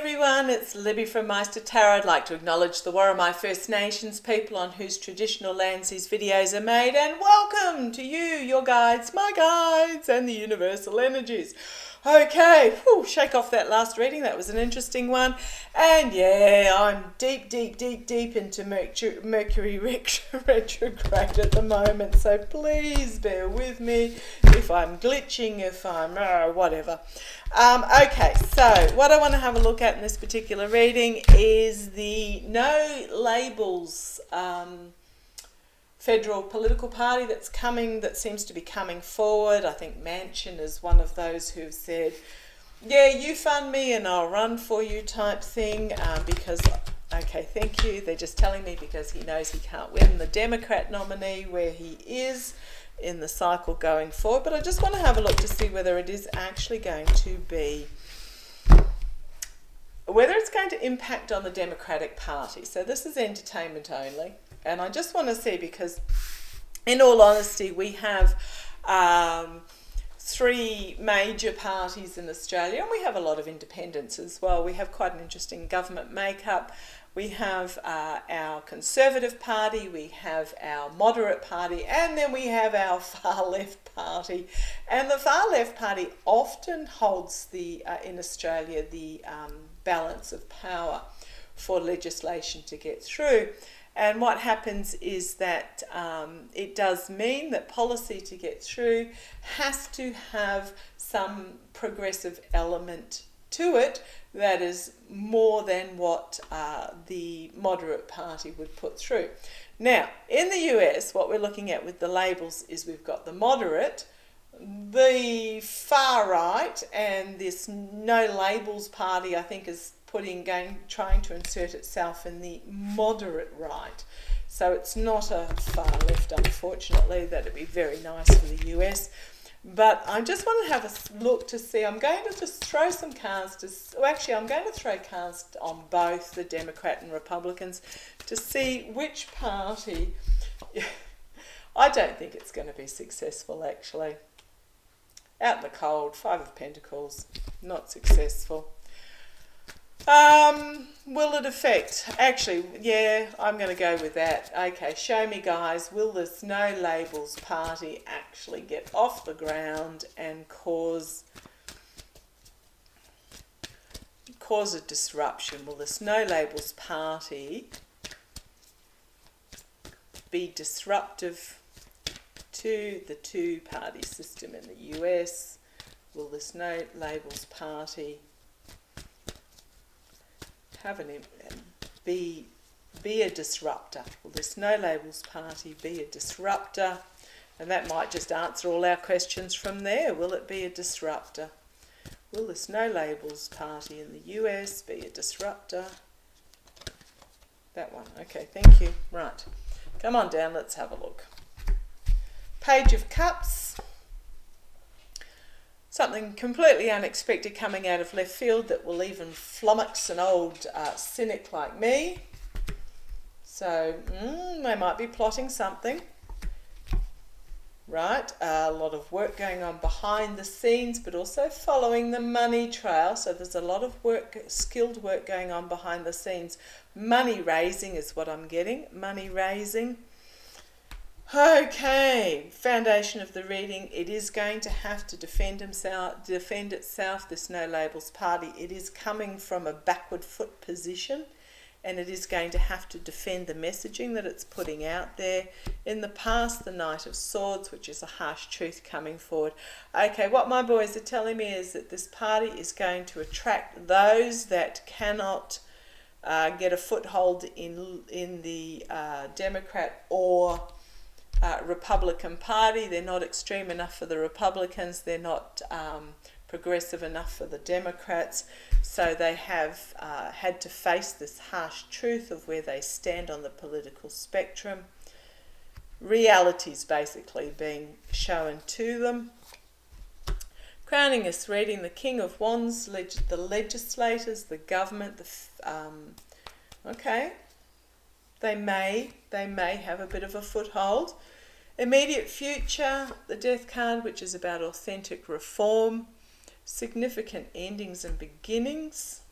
everyone, it's Libby from Meister Tarot. I'd like to acknowledge the Warramai First Nations people on whose traditional lands these videos are made, and welcome to you, your guides, my guides, and the universal energies. Okay, shake off that last reading, that was an interesting one. And yeah, I'm deep into Mercury retrograde at the moment, so please bear with me if I'm glitching, if I'm whatever. Okay, so what I want to have a look at in this particular reading is the No Labels federal political party that seems to be coming forward. I think Manchin is one of those who've said, yeah, you fund me and I'll run for you type thing, because, okay, thank you, they're just telling me because he knows he can't win the Democrat nominee where he is in the cycle going forward. But I just want to have a look to see whether it is actually going to be, whether it's going to impact on the Democratic Party. So this is entertainment only. And I just want to see, because in all honesty, we have three major parties in Australia, and we have a lot of independents as well. We have quite an interesting government makeup. We have our Conservative Party, we have our Moderate Party, and then we have our Far Left Party. And the Far Left Party often holds in Australia the balance of power for legislation to get through. And what happens is that it does mean that policy to get through has to have some progressive element to it that is more than what the moderate party would put through. Now, in the US, what we're looking at with the labels is we've got the moderate, the far right, and this No Labels party, I think, is trying to insert itself in the moderate right. So it's not a far left, unfortunately. That'd be very nice for the US. But I just want to have a look to see. I'm going to just throw some cards I'm going to throw cards on both the Democrat and Republicans to see which party. I don't think it's going to be successful, actually. Out in the cold, Five of Pentacles, not successful. Will it affect? Actually, yeah, I'm going to go with that. Okay, show me, guys, will this No Labels party actually get off the ground and cause a disruption? Will this No Labels party be disruptive to the two-party system in the US? Will this No Labels party be a disruptor? Will this No Labels party be a disruptor? And that might just answer all our questions from there. Will it be a disruptor? Will this No Labels party in the US be a disruptor? That one. Okay, thank you. Right. Come on down, let's have a look. Page of Cups. Something completely unexpected coming out of left field that will even flummox an old cynic like me. So they might be plotting something. Right, a lot of work going on behind the scenes, but also following the money trail. So there's a lot of skilled work going on behind the scenes. Money raising is what I'm getting, money raising. Okay, foundation of the reading, it is going to have to defend itself, this No Labels party. It is coming from a backward foot position, and it is going to have to defend the messaging that it's putting out there. In the past, the Knight of Swords, which is a harsh truth coming forward. Okay, what my boys are telling me is that this party is going to attract those that cannot get a foothold in the Democrat or Republican Party. They're not extreme enough for the Republicans, they're not progressive enough for the Democrats, so they have had to face this harsh truth of where they stand on the political spectrum. Reality's basically being shown to them. Crowning this reading, the King of Wands, the legislators, the government, okay, they may have a bit of a foothold. Immediate future, the Death card, which is about authentic reform, significant endings and beginnings.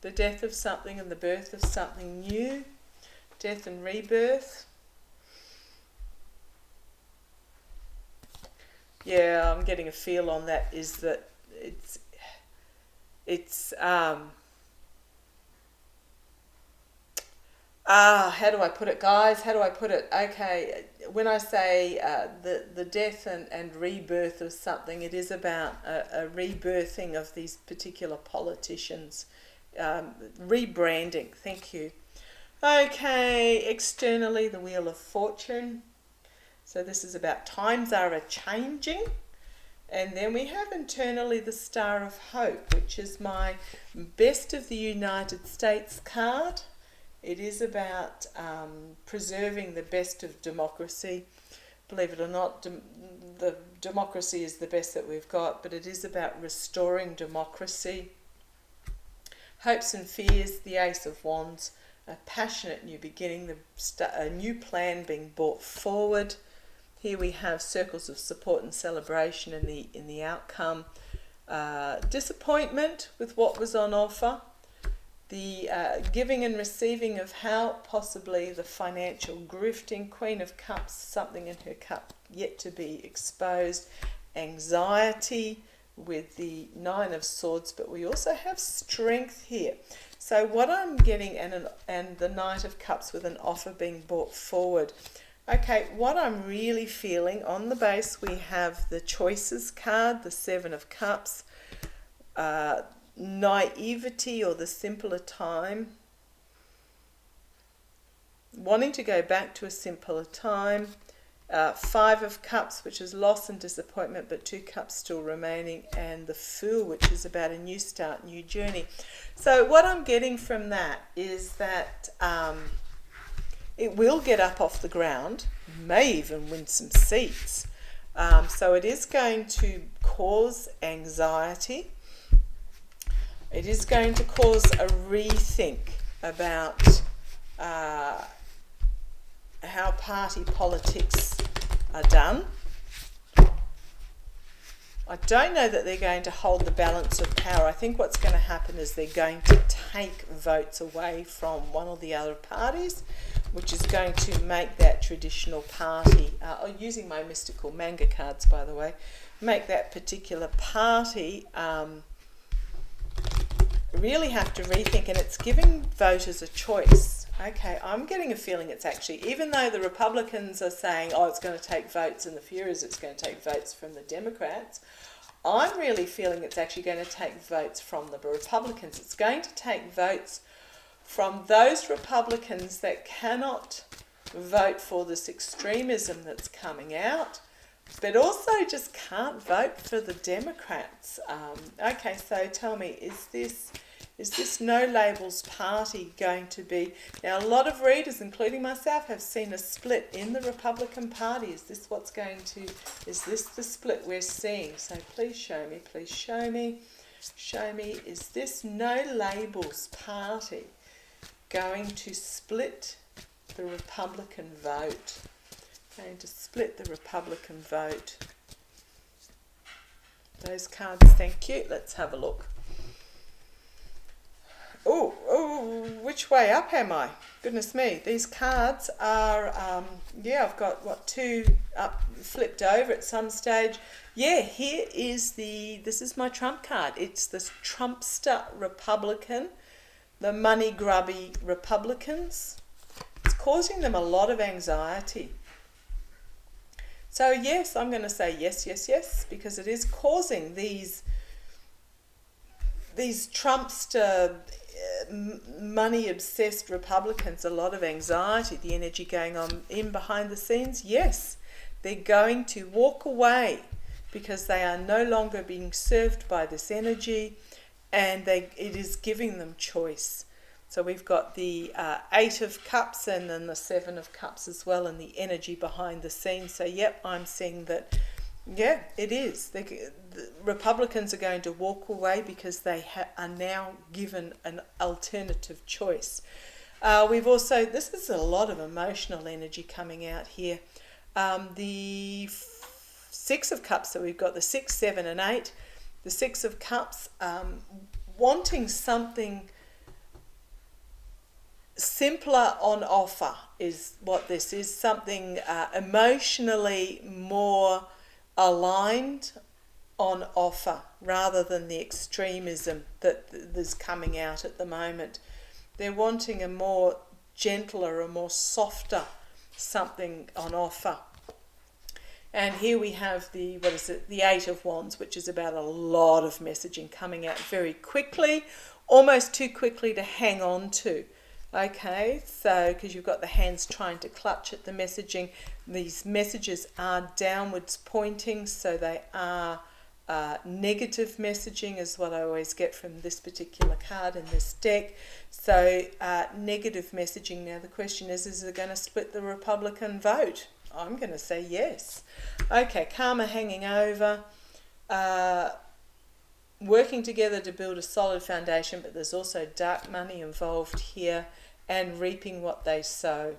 The death of something and the birth of something new. Death and rebirth. Yeah, I'm getting a feel on that is that it's how do I put it, guys? How do I put it? Okay, when I say the death and rebirth of something, it is about a rebirthing of these particular politicians. Rebranding, thank you. Okay, externally, the Wheel of Fortune. So this is about times are a-changing. And then we have internally the Star of Hope, which is my Best of the United States card. It is about preserving the best of democracy. Believe it or not, the democracy is the best that we've got, but it is about restoring democracy. Hopes and fears, the Ace of Wands, a passionate new beginning, a new plan being brought forward. Here we have circles of support and celebration in the outcome. Disappointment with what was on offer. The giving and receiving of how possibly the financial grifting. Queen of Cups, something in her cup yet to be exposed. Anxiety with the Nine of Swords, but we also have strength here. So what I'm getting, and the Knight of Cups with an offer being brought forward. Okay, what I'm really feeling on the base, we have the Choices card, the Seven of Cups, naivety or the simpler time, wanting to go back to a simpler time, Five of Cups, which is loss and disappointment, but two cups still remaining, and the Fool, which is about a new start, new journey. So what I'm getting from that is that it will get up off the ground, may even win some seats. So it is going to cause anxiety. It is going to cause a rethink about how party politics are done. I don't know that they're going to hold the balance of power. I think what's going to happen is they're going to take votes away from one or the other parties, which is going to make that traditional party, using my mystical manga cards, by the way, make that particular party really have to rethink, and it's giving voters a choice. Okay, I'm getting a feeling it's actually, even though the Republicans are saying, oh, it's going to take votes, and the fear is it's going to take votes from the Democrats, I'm really feeling it's actually going to take votes from the Republicans. It's going to take votes from those Republicans that cannot vote for this extremism that's coming out, but also just can't vote for the Democrats. Okay, so tell me, is this no labels party going to be... Now, a lot of readers, including myself, have seen a split in the Republican Party. Is this what's going to... Is this the split we're seeing? So please show me, please show me. Show me, is this no labels party going to split the Republican vote? Going to split the Republican vote. Those cards, thank you. Let's have a look. Oh, which way up am I? Goodness me, these cards are, I've got, two up, flipped over at some stage. Yeah, here is this is my Trump card. It's this Trumpster Republican, the money grubby Republicans. It's causing them a lot of anxiety. So yes, I'm going to say yes, yes, yes, because it is causing these Trumpster money-obsessed Republicans a lot of anxiety, the energy going on in behind the scenes. Yes, they're going to walk away because they are no longer being served by this energy, and it is giving them choice. So we've got the Eight of Cups and then the Seven of Cups as well, and the energy behind the scenes. So yep, I'm seeing that, yeah, it is. The Republicans are going to walk away because they are now given an alternative choice. We've also, this is a lot of emotional energy coming out here. The Six of Cups, so we've got the 6, 7 and 8. The Six of Cups, wanting something simpler on offer is what this is, something emotionally more aligned on offer rather than the extremism that is coming out at the moment. They're wanting a more gentler, a more softer something on offer. And here we have the Eight of Wands, which is about a lot of messaging coming out very quickly, almost too quickly to hang on to. Okay, so because you've got the hands trying to clutch at the messaging, these messages are downwards pointing, so they are negative messaging is what I always get from this particular card in this deck. So negative messaging. Now the question is it going to split the Republican vote? I'm going to say yes. Okay, karma hanging over, working together to build a solid foundation, but there's also dark money involved here, and reaping what they sow.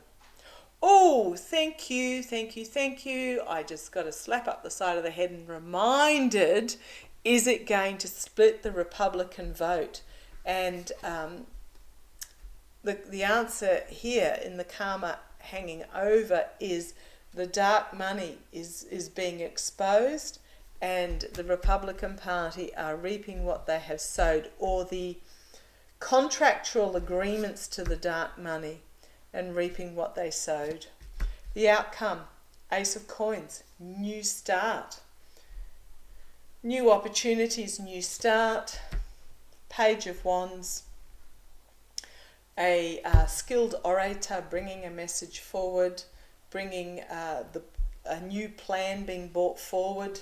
Oh, thank you, thank you, thank you. I just got a slap up the side of the head and reminded, is it going to split the Republican vote? And the answer here in the karma hanging over is the dark money is being exposed, and the Republican Party are reaping what they have sowed, or the contractual agreements to the dark money, and reaping what they sowed. The outcome, Ace of Coins, new start. New opportunities, new start. Page of Wands, a skilled orator bringing a message forward, bringing a new plan being brought forward.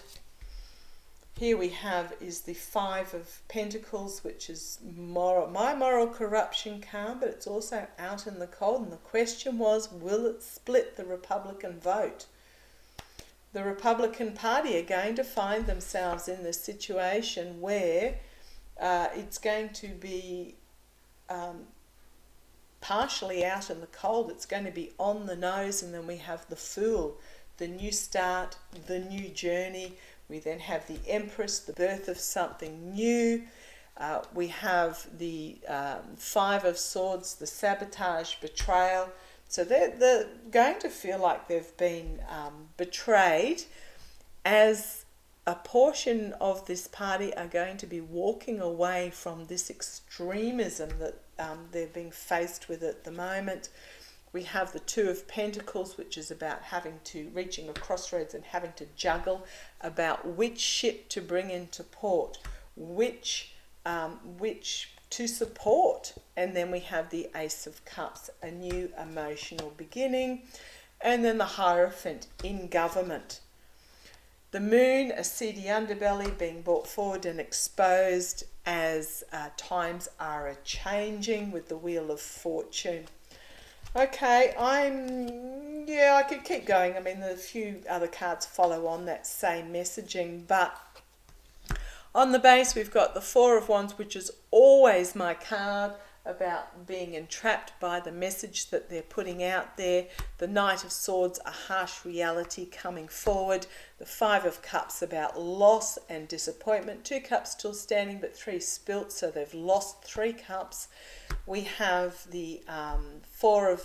Here we have is the Five of Pentacles, which is my moral corruption card, but it's also out in the cold. And the question was, will it split the Republican vote? The Republican Party are going to find themselves in this situation where it's going to be partially out in the cold. It's going to be on the nose, and then we have the Fool, the new start, the new journey. We then have the Empress, the birth of something new. We have the Five of Swords, the sabotage, betrayal. So they're going to feel like they've been betrayed, as a portion of this party are going to be walking away from this extremism that they're being faced with at the moment. We have the Two of Pentacles, which is about reaching a crossroads and having to juggle about which ship to bring into port, which to support. And then we have the Ace of Cups, a new emotional beginning. And then the Hierophant in government. The Moon, a seedy underbelly being brought forward and exposed as times are a-changing with the Wheel of Fortune. Okay, I could keep going. I mean, a few other cards follow on that same messaging, but on the base we've got the Four of Wands, which is always my card about being entrapped by the message that they're putting out there. The Knight of Swords, a harsh reality coming forward. The Five of Cups, about loss and disappointment. 2 cups still standing, but 3 spilt, so they've lost 3 cups. We have the Four of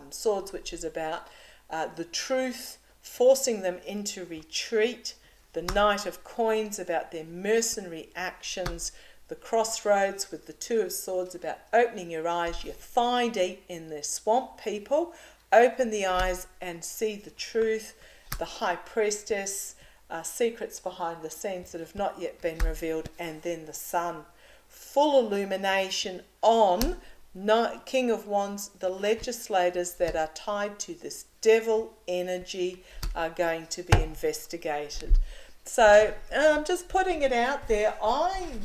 Swords, which is about the truth, forcing them into retreat. The Knight of Coins, about their mercenary actions. The Crossroads with the Two of Swords, about opening your eyes. You're thigh deep in the swamp, people. Open the eyes and see the truth. The High Priestess, secrets behind the scenes that have not yet been revealed. And then the Sun. Full illumination on King of Wands. The legislators that are tied to this devil energy are going to be investigated. So I'm just putting it out there. I'm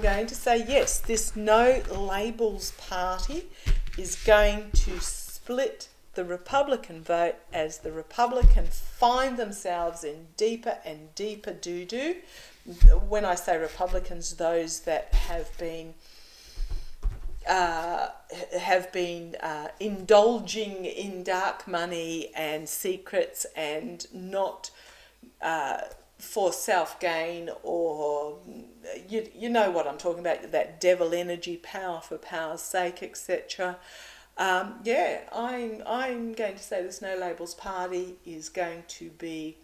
going to say yes. This no labels party is going to split the Republican vote as the Republicans find themselves in deeper and deeper doo-doo. When I say Republicans, those that have been indulging in dark money and secrets, and not for self-gain or you know what I'm talking about, that devil energy, power for power's sake, etc. Yeah, I'm going to say this No Labels Party is going to be,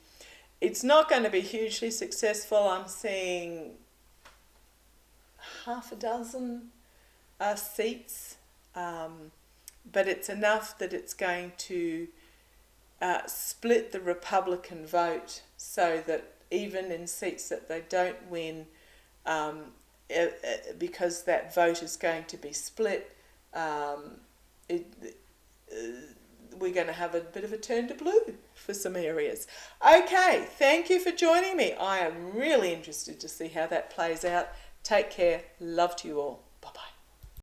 it's not going to be hugely successful. I'm seeing half a dozen seats, but it's enough that it's going to split the Republican vote, so that even in seats that they don't win, because that vote is going to be split, it, we're going to have a bit of a turn to blue for some areas. Okay, thank you for joining me. I am really interested to see how that plays out. Take care. Love to you all.